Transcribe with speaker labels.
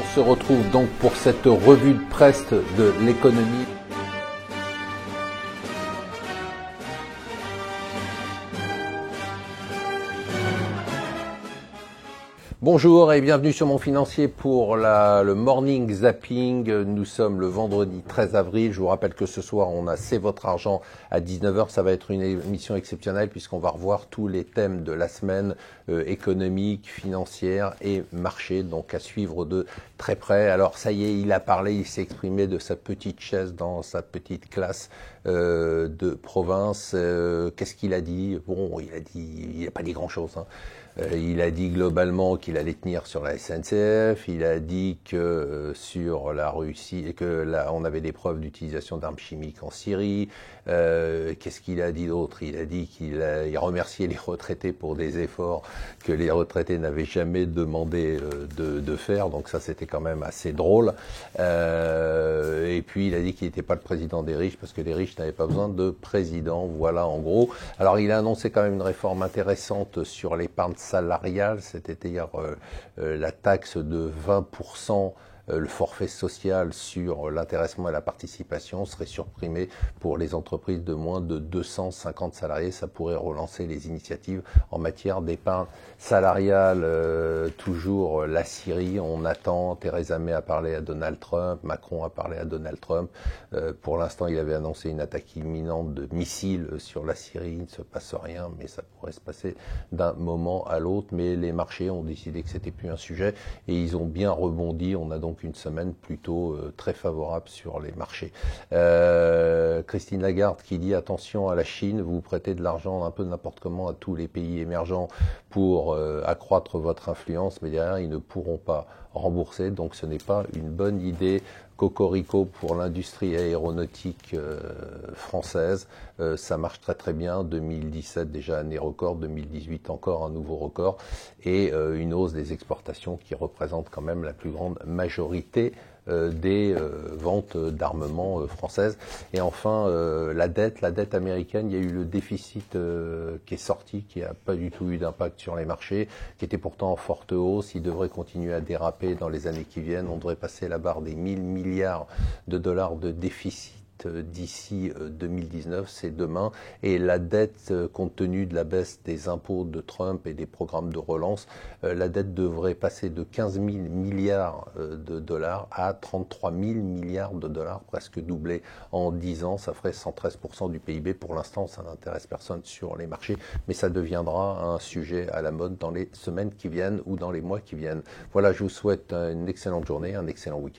Speaker 1: On se retrouve donc pour cette revue de presse de l'économie. Bonjour et bienvenue sur Mon Financier pour le Morning Zapping. Nous sommes le vendredi 13 avril. Je vous rappelle que ce soir, on a C'est votre argent à 19h. Ça va être une émission exceptionnelle puisqu'on va revoir tous les thèmes de la semaine économique, financière et marché. Donc à suivre de très près. Alors ça y est, il a parlé, il s'est exprimé de sa petite chaise dans sa petite classe de province. Qu'est-ce qu'il a dit? Bon, il n'a pas dit grand-chose, hein. Il a dit globalement qu'il allait tenir sur la SNCF. Il a dit que sur la Russie et que là on avait des preuves d'utilisation d'armes chimiques en Syrie. Qu'est-ce qu'il a dit d'autre? Il a dit qu'il remerciait les retraités pour des efforts que les retraités n'avaient jamais demandé de faire. Donc ça c'était quand même assez drôle. Et puis il a dit qu'il n'était pas le président des riches parce que les riches n'avaient pas besoin de président. Voilà en gros. Alors il a annoncé quand même une réforme intéressante sur l'épargne salariale, c'est-à-dire la taxe de 20%, le forfait social sur l'intéressement et la participation serait supprimé pour les entreprises de moins de 250 salariés. Ça pourrait relancer les initiatives en matière d'épargne salariale. Toujours la Syrie, on attend. Theresa May a parlé à Donald Trump, Macron a parlé à Donald Trump. Pour l'instant, il avait annoncé une attaque imminente de missiles sur la Syrie. Il ne se passe rien, mais ça pourrait se passer d'un moment à l'autre. Mais les marchés ont décidé que c'était plus un sujet et ils ont bien rebondi. On a donc une semaine plutôt très favorable sur les marchés. Christine Lagarde qui dit attention à la Chine, vous prêtez de l'argent un peu n'importe comment à tous les pays émergents pour accroître votre influence, mais derrière ils ne pourront pas rembourser, donc ce n'est pas une bonne idée. Cocorico pour l'industrie aéronautique française, ça marche très très bien. 2017 déjà année record, 2018 encore un nouveau record et une hausse des exportations qui représente quand même la plus grande majorité des ventes d'armement françaises. Et enfin, la dette américaine, il y a eu le déficit qui est sorti, qui n'a pas du tout eu d'impact sur les marchés, qui était pourtant en forte hausse. Il devrait continuer à déraper dans les années qui viennent. On devrait passer la barre des 1000 milliards de dollars de déficit d'ici 2019, c'est demain. Et la dette, compte tenu de la baisse des impôts de Trump et des programmes de relance, la dette devrait passer de 15 000 milliards de dollars à 33 000 milliards de dollars, presque doublé en 10 ans. Ça ferait 113% du PIB. Pour l'instant, ça n'intéresse personne sur les marchés, mais ça deviendra un sujet à la mode dans les semaines qui viennent ou dans les mois qui viennent. Voilà, je vous souhaite une excellente journée, un excellent week-end.